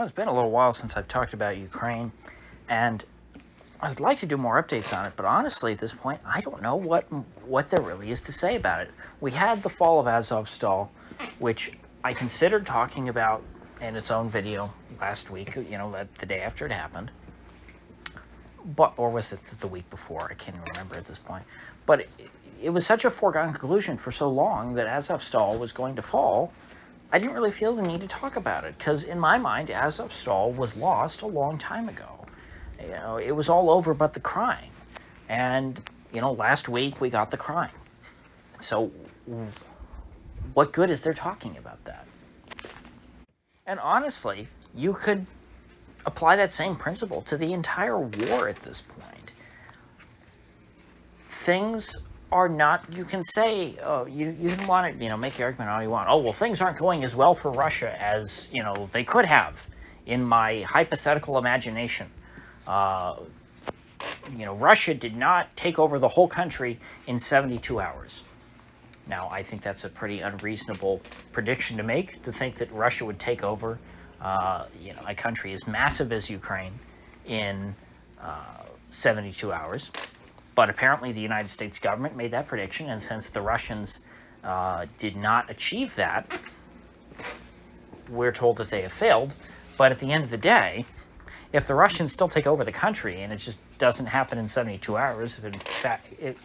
It's been a little while since I've talked about Ukraine, and I'd like to do more updates on it, but honestly, at this point, I don't know what there really is to say about it. We had the fall of Azovstal, which I considered talking about in its own video last week, the day after it happened. Or was it the week before? I can't even remember at this point. But it was such a foregone conclusion for so long that Azovstal was going to fall, I didn't really feel the need to talk about it, because in my mind, Azovstal was lost a long time ago. It was all over but the crying. And, last week we got the crying. So what good is there talking about that? And honestly, you could apply that same principle to the entire war at this point. Things are not, you can say, you can want to, make your argument all you want. Oh, well, things aren't going as well for Russia as, they could have in my hypothetical imagination. Russia did not take over the whole country in 72 hours. Now, I think that's a pretty unreasonable prediction to make, to think that Russia would take over, a country as massive as Ukraine in 72 hours. But apparently the United States government made that prediction, and since the Russians did not achieve that, we're told that they have failed. But at the end of the day, if the Russians still take over the country and it just doesn't happen in 72 hours, if in fact, it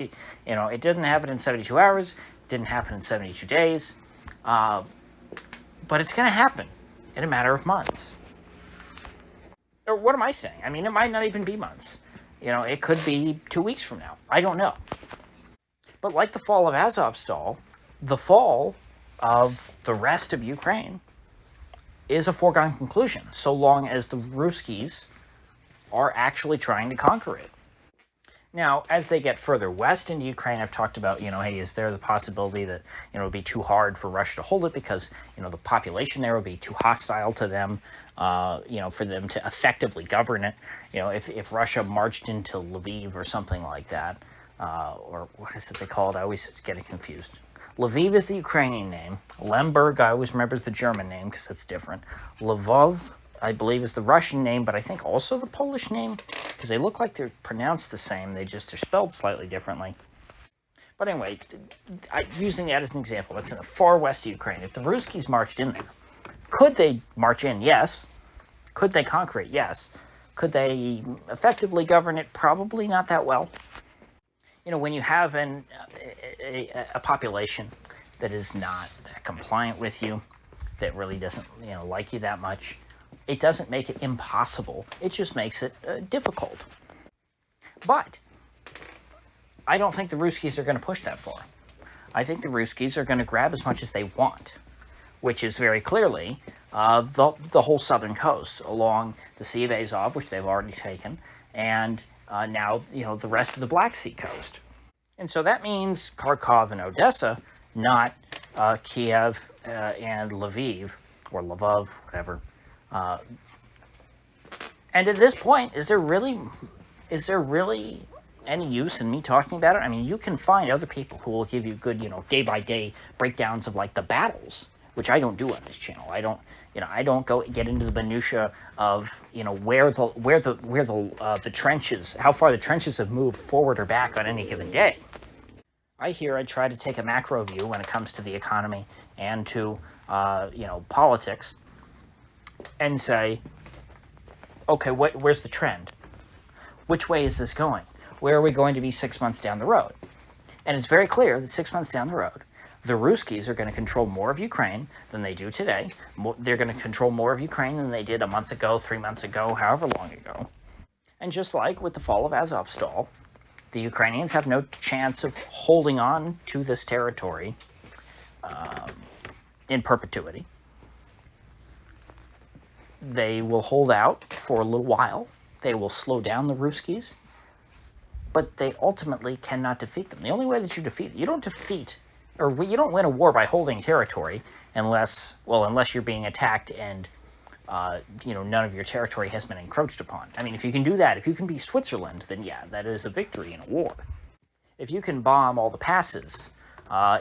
didn't happen in 72 hours, it didn't happen in 72 days, but it's going to happen in a matter of months. Or what am I saying? I mean, it might not even be months. It could be 2 weeks from now. I don't know. But like the fall of Azovstal, the fall of the rest of Ukraine is a foregone conclusion, so long as the Ruskies are actually trying to conquer it. Now, as they get further west into Ukraine, I've talked about, hey, is there the possibility that, it would be too hard for Russia to hold it because, the population there would be too hostile to them, for them to effectively govern it. If Russia marched into Lviv or something like that, or what is it they call it? I always get it confused. Lviv is the Ukrainian name. Lemberg, I always remember, is the German name because it's different. Lvov, I believe, is the Russian name, but I think also the Polish name, because they look like they're pronounced the same. They're spelled slightly differently. But anyway, using that as an example, that's in the far west of Ukraine. If the Ruskies marched in there, could they march in? Yes. Could they conquer it? Yes. Could they effectively govern it? Probably not that well. When you have a population that is not that compliant with you, that really doesn't, like you that much, it doesn't make it impossible. It just makes it difficult. But I don't think the Ruskies are going to push that far. I think the Ruskies are going to grab as much as they want, which is very clearly the whole southern coast along the Sea of Azov, which they've already taken, and now, the rest of the Black Sea coast. And so that means Kharkov and Odessa, not Kiev and Lviv, or Lvov, whatever. And at this point, is there really any use in me talking about it? I mean, you can find other people who will give you good, day-by-day breakdowns of, like, the battles, which I don't do on this channel. I don't get into the minutia of, where the trenches, how far the trenches have moved forward or back on any given day. I try to take a macro view when it comes to the economy and to, politics, and say, okay, where's the trend? Which way is this going? Where are we going to be 6 months down the road? And it's very clear that 6 months down the road, the Ruskies are going to control more of Ukraine than they do today. They're going to control more of Ukraine than they did a month ago, 3 months ago, however long ago. And just like with the fall of Azovstal, the Ukrainians have no chance of holding on to this territory in perpetuity. They will hold out for a little while. They will slow down the Ruskies, but they ultimately cannot defeat them. The only way that you don't win a war by holding territory unless you're being attacked and none of your territory has been encroached upon. I mean, if you can do that, if you can be Switzerland, then yeah, that is a victory in a war. If you can bomb all the passes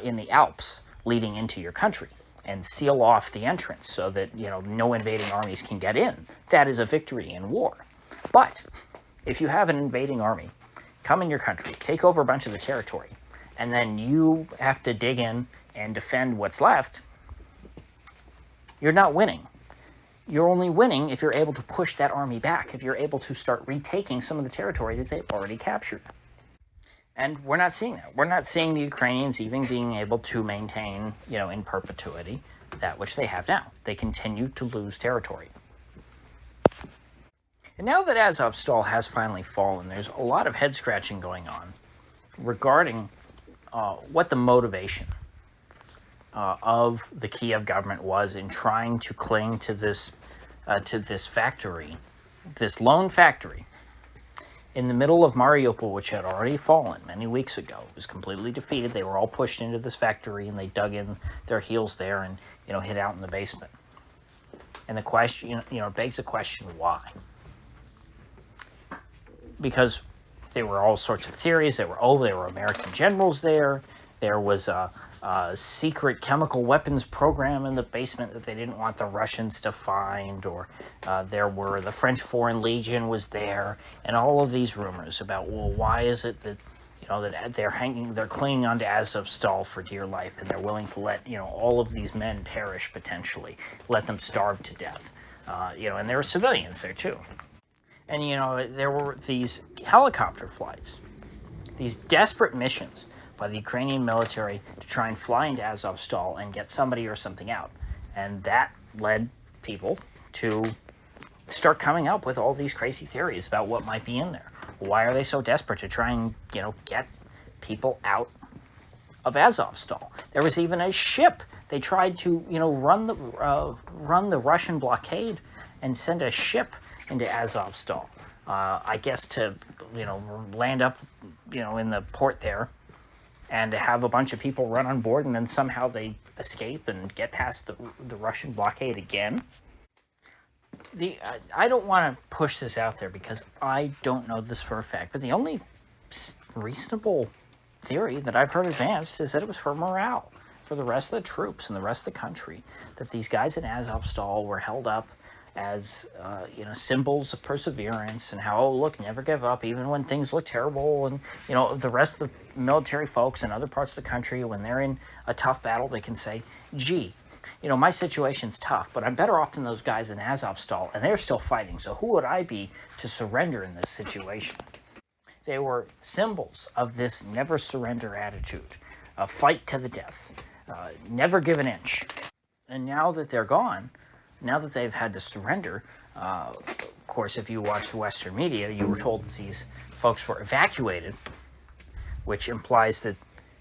in the Alps leading into your country, and seal off the entrance so that, no invading armies can get in. That is a victory in war. But if you have an invading army come in your country, take over a bunch of the territory, and then you have to dig in and defend what's left, you're not winning. You're only winning if you're able to push that army back, if you're able to start retaking some of the territory that they've already captured. And we're not seeing that. We're not seeing the Ukrainians even being able to maintain, in perpetuity, that which they have now. They continue to lose territory. And now that Azovstal has finally fallen, there's a lot of head scratching going on regarding what the motivation of the Kiev government was in trying to cling to this factory, this lone factory, in the middle of Mariupol, which had already fallen many weeks ago. It was completely defeated. They were all pushed into this factory, and they dug in their heels there and, hid out in the basement. And the question, it begs the question, why? Because there were all sorts of theories. There were American generals there. There was a secret chemical weapons program in the basement that they didn't want the Russians to find, or the French Foreign Legion was there, and all of these rumors about, well, why is it that that they're clinging onto Azovstal for dear life, and they're willing to let all of these men perish potentially, let them starve to death, and there were civilians there too, and there were these helicopter flights, these desperate missions by the Ukrainian military to try and fly into Azovstal and get somebody or something out. And that led people to start coming up with all these crazy theories about what might be in there. Why are they so desperate to try and, get people out of Azovstal? There was even a ship. They tried to, run the Russian blockade and send a ship into Azovstal. I guess to, land up, in the port there, and to have a bunch of people run on board, and then somehow they escape and get past the Russian blockade again. I don't want to push this out there because I don't know this for a fact, but the only reasonable theory that I've heard advanced is that it was for morale, for the rest of the troops and the rest of the country, that these guys in Azovstal were held up as symbols of perseverance, and how, oh, look, never give up even when things look terrible. And the rest of the military folks in other parts of the country, when they're in a tough battle, they can say, gee, my situation's tough, but I'm better off than those guys in Azovstal, and they're still fighting, so who would I be to surrender in this situation? They were symbols of this never surrender attitude, a fight to the death, never give an inch. And now that they're gone, now that they've had to surrender, of course, if you watch the Western media, you were told that these folks were evacuated, which implies that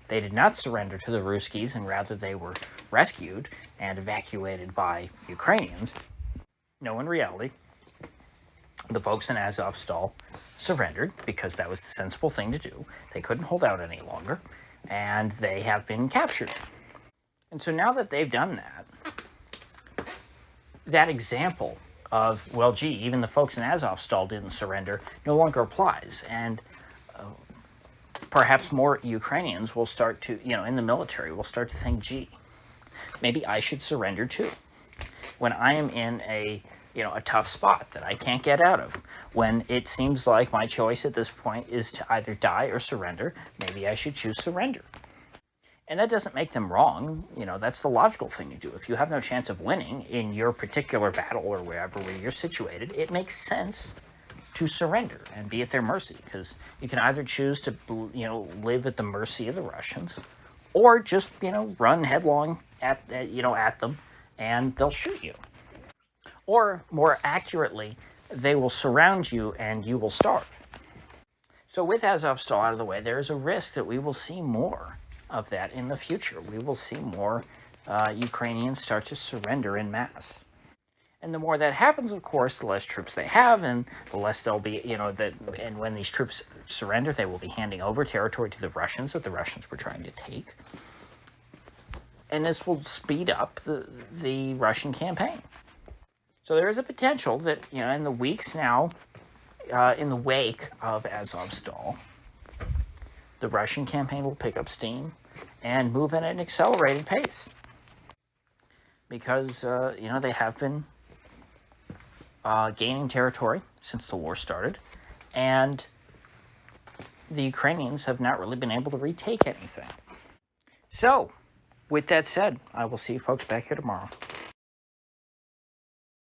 they did not surrender to the Ruskies, and rather they were rescued and evacuated by Ukrainians. No, in reality, the folks in Azovstal surrendered because that was the sensible thing to do. They couldn't hold out any longer, and they have been captured. And so now that they've done that, that example of, well, gee, even the folks in Azovstal didn't surrender, no longer applies. And perhaps more Ukrainians will start to, in the military, will start to think, gee, maybe I should surrender too. When I am in a tough spot that I can't get out of, when it seems like my choice at this point is to either die or surrender, maybe I should choose surrender. And that doesn't make them wrong. That's the logical thing to do. If you have no chance of winning in your particular battle or wherever where you're situated, it makes sense to surrender and be at their mercy, because you can either choose to, live at the mercy of the Russians, or just, run headlong at them, and they'll shoot you. Or more accurately, they will surround you and you will starve. So with Azovstal out of the way, there is a risk that we will see more of that in the future. We will see more Ukrainians start to surrender in mass. And the more that happens, of course, the less troops they have, and the less they'll be, and when these troops surrender, they will be handing over territory to the Russians that the Russians were trying to take. And this will speed up the Russian campaign. So there is a potential that, in the weeks now, in the wake of Azovstal, the Russian campaign will pick up steam and move at an accelerated pace. because, they have been gaining territory since the war started, and the Ukrainians have not really been able to retake anything. So, with that said, I will see you folks back here tomorrow.